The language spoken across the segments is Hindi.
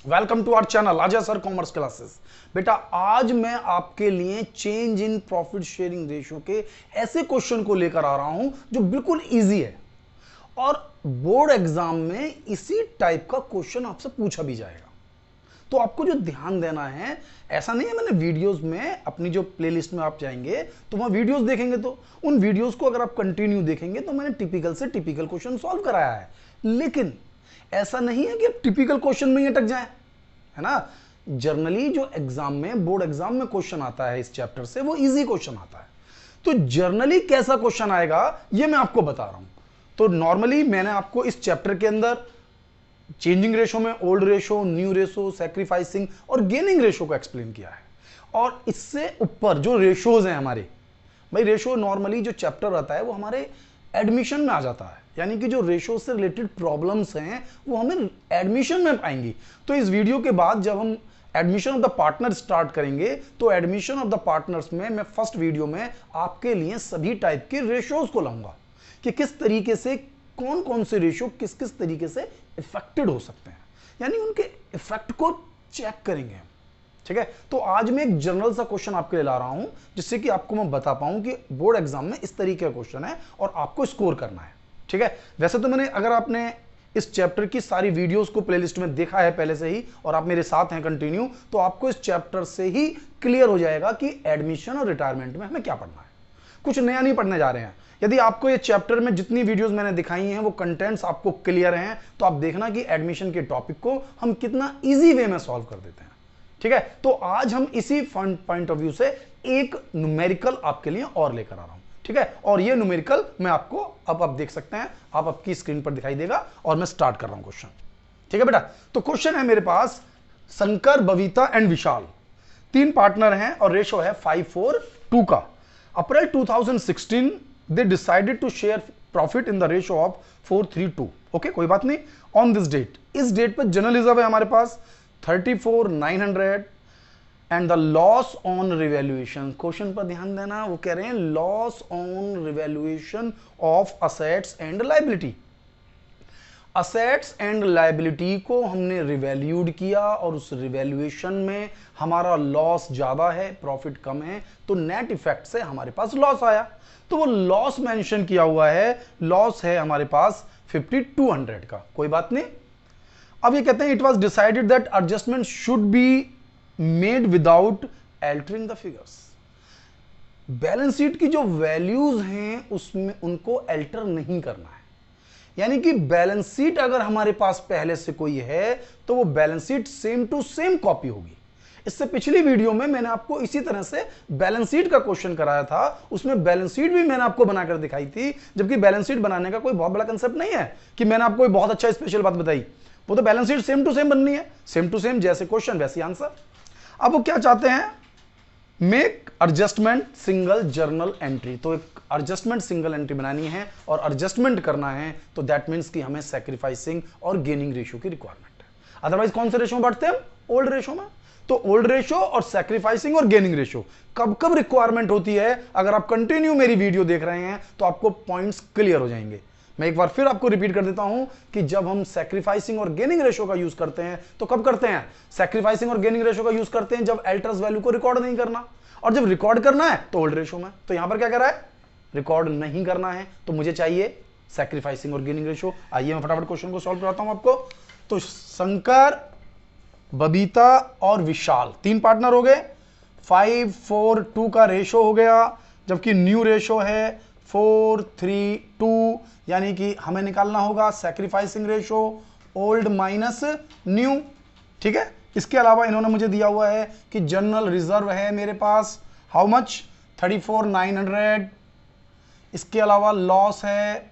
Welcome to our channel Ajay sir commerce classes. बेटा आज मैं आपके लिए change in profit sharing ratio के ऐसे क्वेश्चन को लेकर आ रहा हूं जो बिल्कुल इजी है और बोर्ड एग्जाम में इसी टाइप का क्वेश्चन आपसे पूछा भी जाएगा। तो आपको जो ध्यान देना है, ऐसा नहीं है मैंने वीडियोस में अपनी जो प्लेलिस्ट में आप जाएंगे तो वहां वीडियोस देखेंगे, तो उन वीडियोस को अगर आप कंटिन्यू देखेंगे तो मैंने टिपिकल से टिपिकल क्वेश्चन सॉल्व कराया है। लेकिन ऐसा नहीं है कि आप टिपिकल क्वेश्चन में ही अटक जाएं, है ना। जर्नली जो एग्जाम में, बोर्ड एग्जाम में क्वेश्चन आता है इस चैप्टर से, वो इजी क्वेश्चन आता है। तो जर्नली कैसा क्वेश्चन आएगा ये मैं आपको बता रहा हूं। तो नॉर्मली मैंने आपको इस चैप्टर के अंदर चेंजिंग रेशो में old ratio, new ratio, sacrificing और गेनिंग रेशो को एक्सप्लेन किया है। और इससे ऊपर जो रेशोज हैं हमारे, भाई रेशो नॉर्मली जो चैप्टर रहता है वो हमारे एडमिशन में आ जाता है, यानी कि जो रेशो से रिलेटेड प्रॉब्लम्स हैं वो हमें एडमिशन में पाएंगी। तो इस वीडियो के बाद जब हम admission of the partner start करेंगे तो एडमिशन ऑफ द पार्टनर्स में मैं फर्स्ट वीडियो में आपके लिए सभी टाइप के रेशोज को लाऊंगा कि किस तरीके से कौन कौन से रेशो किस किस तरीके से इफेक्टेड हो सकते हैं, यानी उनके इफेक्ट को चेक करेंगे। ठीक है, तो आज मैं एक जनरल सा क्वेश्चन आपके लिए ला रहा हूं जिससे कि आपको मैं बता पाऊं कि बोर्ड एग्जाम में इस तरीके का क्वेश्चन है और आपको स्कोर करना है। ठीक है, वैसे तो मैंने, अगर आपने इस चैप्टर की सारी वीडियोस को प्लेलिस्ट में देखा है पहले से ही और आप मेरे साथ हैं कंटिन्यू, तो आपको इस चैप्टर से ही क्लियर हो जाएगा कि एडमिशन और रिटायरमेंट में हमें क्या पढ़ना है। कुछ नया नहीं पढ़ने जा रहे हैं। यदि आपको ये चैप्टर में जितनी वीडियोस मैंने दिखाई हैं वो कंटेंट्स आपको क्लियर हैं, तो आप देखना कि एडमिशन के टॉपिक को हम कितना इजी वे में सॉल्व कर देते हैं। ठीक है, तो आज हम इसी पॉइंट ऑफ व्यू से एक न्यूमेरिकल आपके लिए और लेकर आ रहा हूं। ठीक है, और ये न्यूमेरिकल मैं आपको अब आप देख सकते हैं, आप आपकी स्क्रीन पर दिखाई देगा और मैं स्टार्ट कर रहा हूं क्वेश्चन। ठीक है बेटा, तो क्वेश्चन है मेरे पास, शंकर, बबीता एंड विशाल 3 पार्टनर हैं और रेशो है 5:4:2 का। April 2016 they decided to share profit in the ratio of 4:3:2। Okay, कोई बात नहीं। ऑन दिस डेट, इस डेट पर जनरल रिजर्व है हमारे पास 34,900 and the loss on revaluation. Question पर ध्यान देना, वो कह रहे हैं loss on revaluation of assets and liability. Assets and liability को हमने रिवैल्यूड किया और उस रिवैल्यूएशन में हमारा लॉस ज्यादा है, प्रॉफिट कम है, तो नेट इफेक्ट से हमारे पास लॉस आया। तो वो लॉस मेंशन किया हुआ है, लॉस है हमारे पास 5200 का। कोई बात नहीं। अब ये कहते हैं it was decided that adjustment should be made without altering the figures. Balance sheet की जो वैल्यूज हैं उसमें उनको एल्टर नहीं करना है, यानी कि बैलेंस शीट अगर हमारे पास पहले से कोई है तो वो balance sheet same to same copy होगी। इससे पिछली वीडियो में मैंने आपको इसी तरह से बैलेंस शीट का क्वेश्चन कराया था, उसमें बैलेंस शीट भी मैंने आपको बनाकर दिखाई थी, जबकि बैलेंस शीट बनाने का कोई बहुत बड़ा कंसेप्ट नहीं है कि मैंने आपको कोई बहुत अच्छा स्पेशल बात बताई। वो तो balance sheet same to same बननी है, सेम टू सेम, जैसे क्वेश्चन वैसे आंसर। अब वो क्या चाहते हैं, make adjustment single journal entry. तो एक एडजस्टमेंट सिंगल एंट्री बनानी है और एडजस्टमेंट करना है, तो दैट मींस कि हमें सैक्रिफाइसिंग और गेनिंग रेशियो की रिक्वायरमेंट है। अदरवाइज कौन से रेशियो में बांटते हैं हम? ओल्ड रेशियो में। तो ओल्ड रेशियो और सैक्रिफाइसिंग और गेनिंग रेशियो कब कब रिक्वायरमेंट होती है, अगर आप कंटिन्यू मेरी वीडियो देख रहे हैं तो आपको पॉइंट्स क्लियर हो जाएंगे। मैं एक बार फिर आपको रिपीट कर देता हूं कि जब हम सैक्रिफाइसिंग और गेनिंग रेशियो का यूज करते हैं तो कब करते हैं? सैक्रिफाइसिंग और गेनिंग रेशियो का यूज करते हैं जब एल्टर्स वैल्यू को रिकॉर्ड नहीं करना, और जब रिकॉर्ड करना है तो ओल्ड रेशियो में। तो यहां पर क्या कह रहा है, रिकॉर्ड नहीं करना है, तो मुझे चाहिए सैक्रिफाइसिंग और गेनिंग रेशियो। आइए मैं फटाफट क्वेश्चन को सॉल्व कराता हूं आपको। तो शंकर, बबीता और विशाल 3 पार्टनर हो गए, 5:4:2 का रेशो हो गया, जबकि न्यू रेशो है 4:3:2, यानी कि हमें निकालना होगा sacrificing ratio old minus new. ठीक है, इसके अलावा इन्होंने मुझे दिया हुआ है कि जनरल रिजर्व है मेरे पास हाउ मच, 34,900। इसके अलावा लॉस है,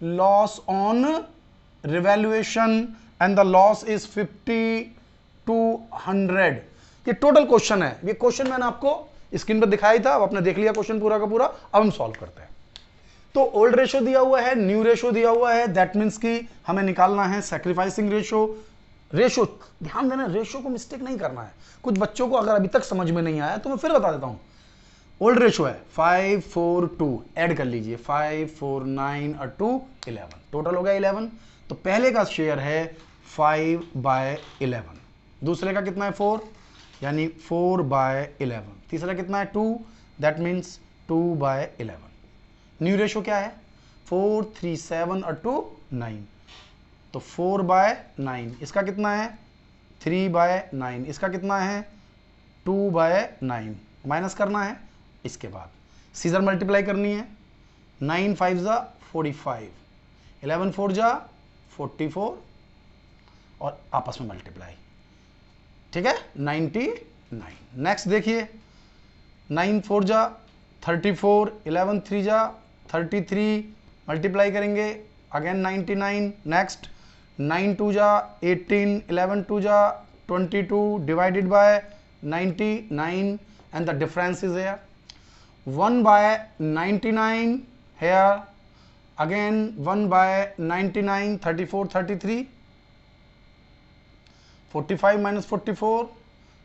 loss on revaluation and the loss is 5200। ये टोटल क्वेश्चन है। ये क्वेश्चन मैंने आपको स्क्रीन पर दिखाया था, अब आपने देख लिया क्वेश्चन पूरा का पूरा। अब हम सॉल्व करते हैं। तो ओल्ड रेशो दिया हुआ है, न्यू रेशो दिया हुआ है, दैट मींस कि हमें निकालना है सैक्रिफाइसिंग रेशो। रेशो ध्यान देना, रेशो को मिस्टेक नहीं करना है। कुछ बच्चों को अगर अभी तक समझ में नहीं आया तो मैं फिर बता देता हूं। ओल्ड रेशो है 5:4:2, ऐड कर लीजिए 5, 4, 9 और 2 11, टोटल हो गया 11। तो पहले का शेयर है 5/11। दूसरे का कितना है 4, यानी 4/11। तीसरा कितना है 2, दैट मीन्स 2/11। न्यू रेशो क्या है 4, 3, 7 और 2 9, तो 4/9। इसका कितना है 3/9। इसका कितना है 2/9। माइनस करना है, इसके बाद सीजर मल्टीप्लाई करनी है। 9 5 जा 45, 11 4 जा 44 और आपस में मल्टीप्लाई, ठीक है 99। नेक्स्ट देखिए 9 4 जा 34, 11 3 जा 33, मल्टीप्लाई करेंगे अगेन 99। नेक्स्ट 9 2 जा 18, 11 2 जा 22 divided by 99 and the difference is here 1/99 here, again 1/99, 34 33, 45 minus 44,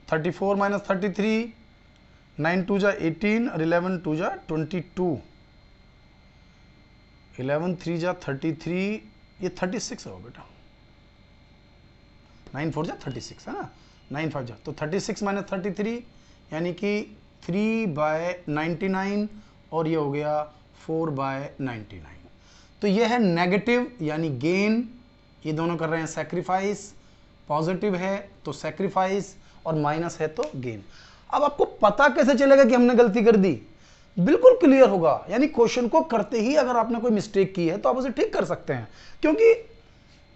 34 minus 33, 9 2 जा 18 और 11 2 जा 22, 11 3 जा 33, ये 36 है बेटा, 9 4 जा 36 है ना, 9 5 जा तो 36 माइनस 33 यानी कि 3/99 और ये हो गया 4/99। तो ये है नेगेटिव यानी गेन, ये दोनों कर रहे हैं सैक्रिफाइस, पॉजिटिव है तो सैक्रिफाइस और माइनस है तो गेन। अब आपको पता कैसे चलेगा कि हमने गलती कर दी? बिल्कुल क्लियर होगा, यानी क्वेश्चन को करते ही अगर आपने कोई मिस्टेक की है तो आप उसे ठीक कर सकते हैं, क्योंकि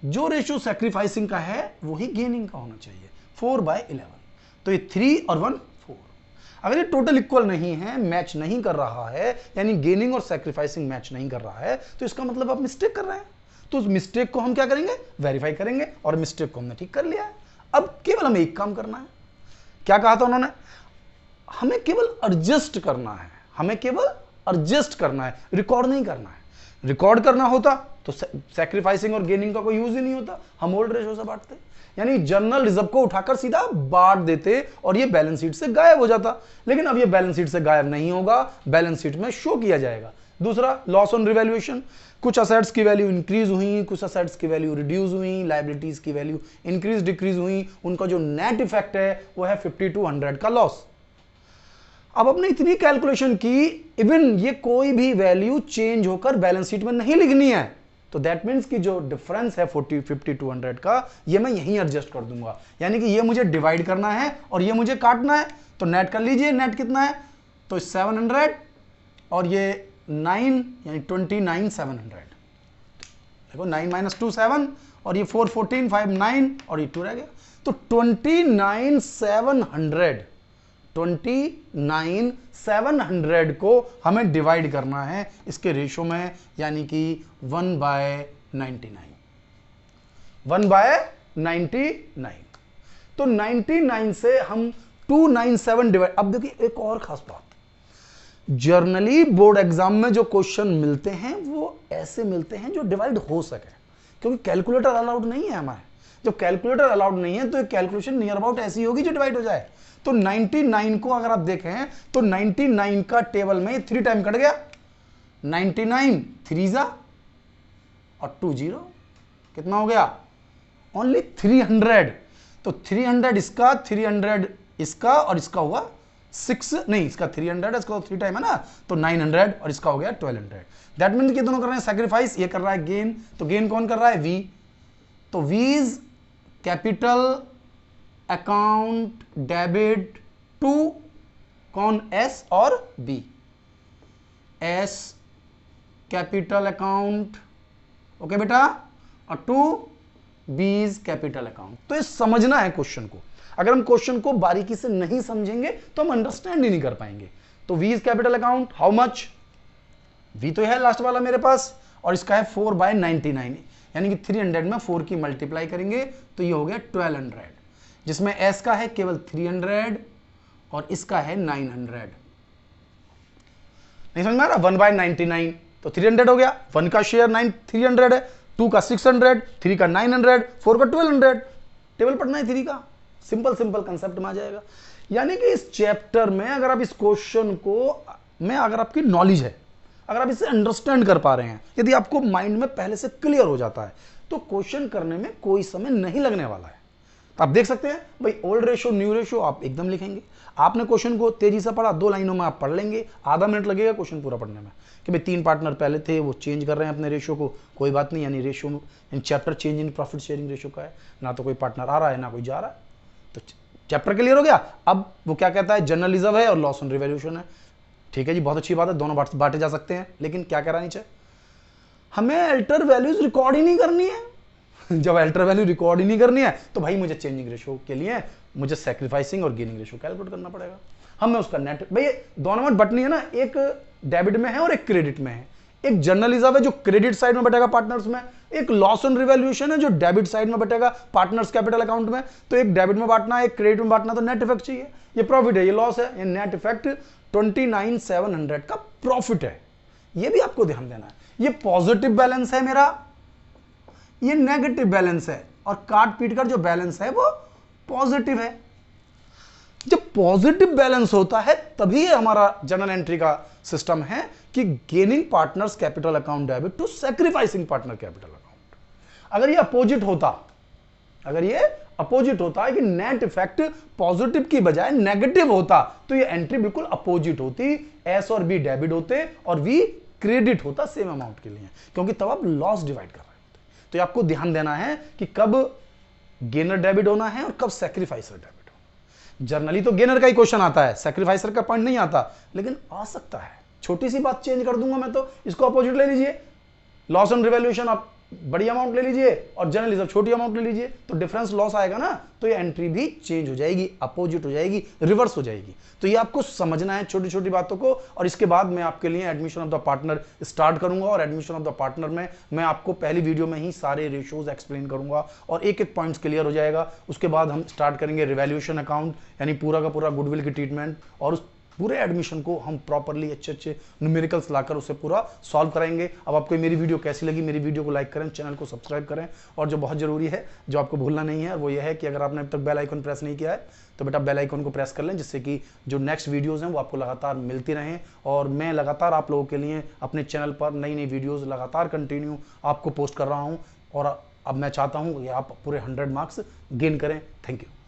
जो रेशियो सैक्रिफाइसिंग का है वही गेनिंग का होना चाहिए। 4/11, तो ये 3 और 1 4। अगर ये टोटल इक्वल नहीं है, मैच नहीं कर रहा है, यानी गेनिंग और सैक्रिफाइसिंग मैच नहीं कर रहा है, तो इसका मतलब आप मिस्टेक कर रहे हैं। तो उस मिस्टेक को हम क्या करेंगे? वेरीफाई करेंगे, और मिस्टेक को हमने ठीक कर लिया है। अब केवल हमें एक काम करना है। क्या कहा था उन्होंने? हमें केवल एडजस्ट करना है, हमें केवल एडजस्ट करना है, रिकॉर्ड नहीं करना है। रिकॉर्ड करना होता तो सैक्रिफाइसिंग और गेनिंग का कोई यूज ही नहीं होता, हम ओल्ड रेशो से बांटते, यानी जनरल रिजर्व को उठाकर सीधा बांट देते और ये बैलेंस शीट से गायब हो जाता। लेकिन अब ये बैलेंस शीट से गायब नहीं होगा, बैलेंस शीट में शो किया जाएगा। दूसरा, लॉस ऑन रिवैल्यूएशन, कुछ असेट्स की वैल्यू इंक्रीज हुई, कुछ असेट्स की वैल्यू रिड्यूस हुई, लायबिलिटीज की वैल्यू इंक्रीज डिक्रीज हुई, उनका जो नेट इफेक्ट है वो है 50 to 100 का लॉस। अब आपने इतनी कैलकुलेशन की, इवन ये कोई भी वैल्यू चेंज होकर बैलेंस शीट में नहीं लिखनी है, तो दैट मीन्स कि जो डिफरेंस है 50 to 100 का, ये मैं यहीं एडजस्ट कर दूंगा। यानी कि ये मुझे डिवाइड करना है और ये मुझे काटना है, तो नेट कर लीजिए। नेट कितना है? तो 700 और ये 9 यानी 29,700। देखो 9 माइनस 2 7 और ये 4 14 5 9 और ये 2 रह गया, तो 29,700 29,700 को हमें डिवाइड करना है इसके रेशो में, यानी कि 1/99। 1/99। तो 99 से हम 297 डिवाइड। अब देखिए एक और खास बात, जर्नली बोर्ड एग्जाम में जो क्वेश्चन मिलते हैं वो ऐसे मिलते हैं जो डिवाइड हो सके, क्योंकि कैलकुलेटर अलाउड नहीं है हमारे। जब कैलकुलेटर अलाउड नहीं है तो एक कैलकुलेशन नियर अबाउट ऐसी होगी जो डिवाइड हो जाए। तो 99 को अगर आप देखें तो 99 का टेबल में 3 टाइम कट गया, 99 3 जा और 2 0, कितना हो गया? ओनली 300। तो 300 इसका, 300 इसका और इसका हुआ 6, नहीं इसका 300 है, इसका 3 टाइम है ना, तो 900 और इसका हो गया 1200। दैट मीन्स ये दोनों कर रहे हैं सैक्रिफाइस, ये कर रहा है गेन। तो गेन कौन कर रहा है? वी। तो V's capital account debit to कौन? एस और B. S capital account, okay बेटा, और टू बीज कैपिटल अकाउंट। तो ये समझना है क्वेश्चन को। अगर हम क्वेश्चन को बारीकी से नहीं समझेंगे तो हम अंडरस्टैंड ही नहीं कर पाएंगे। तो V's capital account how much? V तो है लास्ट वाला मेरे पास, और इसका है 4/99, यानी कि 300 में 4 की मल्टीप्लाई करेंगे तो ये हो गया 1200, जिसमें एस का है केवल 300 और इसका है 900। नहीं समझ में आ रहा? 1/99 तो 300 हो गया, 1 का शेयर 300 है, 2 का 600, 3 का 900, 4 का 1200। टेबल पढ़ना है 3 का, सिंपल सिंपल कंसेप्ट में आ जाएगा। यानी कि इस चैप्टर में अगर आप इस क्वेश्चन को में अगर आपकी नॉलेज है, अगर आप इसे अंडरस्टैंड कर पा रहे हैं, यदि आपको माइंड में पहले से क्लियर हो जाता है, तो क्वेश्चन करने में कोई समय नहीं लगने वाला है। तो आप देख सकते हैं भाई, ओल्ड रेशो न्यू रेशो आप एकदम लिखेंगे। आपने क्वेश्चन को तेजी से पढ़ा, 2 लाइनों में आप पढ़ लेंगे, आधा मिनट लगेगा क्वेश्चन पूरा पढ़ने में, कि भाई 3 पार्टनर पहले थे, वो चेंज कर रहे हैं अपने रेशो को, कोई बात नहीं, यानी ratio in chapter change in profit sharing ratio का है, ना तो कोई पार्टनर आ रहा है ना कोई जा रहा है, तो चैप्टर क्लियर हो गया। अब वो क्या कहता है, जर्नल रिजर्व है और लॉस ऑन रिवैल्यूएशन है। ठीक है जी, बहुत अच्छी बात है, दोनों बांटे जा सकते हैं, लेकिन क्या कह रहा नीचे, हमें अल्टर वैल्यूज रिकॉर्ड ही नहीं करनी है। जब अल्टर वैल्यू रिकॉर्ड ही नहीं करनी है तो भाई मुझे चेंजिंग रेशो के लिए मुझे सैक्रिफाइसिंग और गेनिंग रेशो कैलकुलेट करना पड़ेगा। हमें उसका नेट, भाई दोनों में बटनी है ना, एक डेबिट में है और एक क्रेडिट में है। एक जर्नल रिजर्व है जो क्रेडिट साइड में बटेगा पार्टनर्स में, एक लॉस ऑन रिवैल्यूएशन है जो डेबिट साइड में बटेगा पार्टनर्स कैपिटल अकाउंट में। तो एक डेबिट में बांटना है, एक क्रेडिट में बांटना, तो नेट इफेक्ट चाहिए। ये प्रॉफिट है, ये लॉस है, ये नेट इफेक्ट 29,700 का प्रॉफिट है। ये भी आपको ध्यान देना है। ये पॉजिटिव बैलेंस है मेरा, ये नेगेटिव बैलेंस है, और काट पीट कर जो बैलेंस है वो पॉजिटिव है। जब पॉजिटिव बैलेंस होता है तभी हमारा जर्नल एंट्री का सिस्टम है कि gaining partners capital account debit to sacrificing partner capital account. अगर ये अपोजिट होता, अगर ये अपोजिट होता है कि नेट इफेक्ट पॉजिटिव की बजाय नेगेटिव होता, तो ये एंट्री बिल्कुल अपोजिट होती, एस और बी डेबिट होते और वी क्रेडिट होता सेम अमाउंट के लिए, क्योंकि तब आप लॉस डिवाइड कर रहे होते। तो ये आपको ध्यान देना है कि कब गेनर डेबिट होना है और कब सैक्रिफाइसर डेबिट होना। जर्नली तो गेनर का ही क्वेश्चन आता है, सैक्रिफाइसर का पॉइंट नहीं आता, लेकिन आ सकता है। छोटी सी बात चेंज कर दूंगा मैं, तो इसको अपोजिट ले लीजिए, लॉस ऑन रिवैल्यूएशन आप बड़ी अमाउंट ले लीजिए और जर्नल रिजर्व छोटी अमाउंट ले लीजिए, तो डिफरेंस लॉस आएगा ना, तो ये एंट्री भी चेंज हो जाएगी, अपोजिट हो जाएगी, रिवर्स हो जाएगी। तो ये आपको समझना है छोटी छोटी बातों को। और इसके बाद मैं आपके लिए admission of the partner start करूंगा, और एडमिशन ऑफ द पार्टनर में मैं आपको पहली वीडियो में ही सारे रेशियोज एक्सप्लेन करूंगा और एक एक पॉइंट्स क्लियर हो जाएगा। उसके बाद हम स्टार्ट करेंगे रिवैल्यूएशन अकाउंट, यानी पूरा का पूरा गुडविल की ट्रीटमेंट, और उस पूरे एडमिशन को हम प्रॉपर्ली अच्छे अच्छे न्यूमेरिकल्स लाकर उसे पूरा सॉल्व करेंगे। अब आपको मेरी वीडियो कैसी लगी, मेरी वीडियो को लाइक करें, चैनल को सब्सक्राइब करें, और जो बहुत जरूरी है, जो आपको भूलना नहीं है, वो ये है कि अगर आपने अब तक बेल आइकन प्रेस नहीं किया है तो बेटा बेल आइकन को प्रेस कर लें, जिससे कि जो नेक्स्ट वीडियोज़ हैं वो आपको लगातार मिलती रहें, और मैं लगातार आप लोगों के लिए अपने चैनल पर नई नई वीडियोज़ लगातार कंटिन्यू आपको पोस्ट कर रहा हूँ। और अब मैं चाहता हूँ कि आप पूरे 100 मार्क्स गेन करें। Thank you.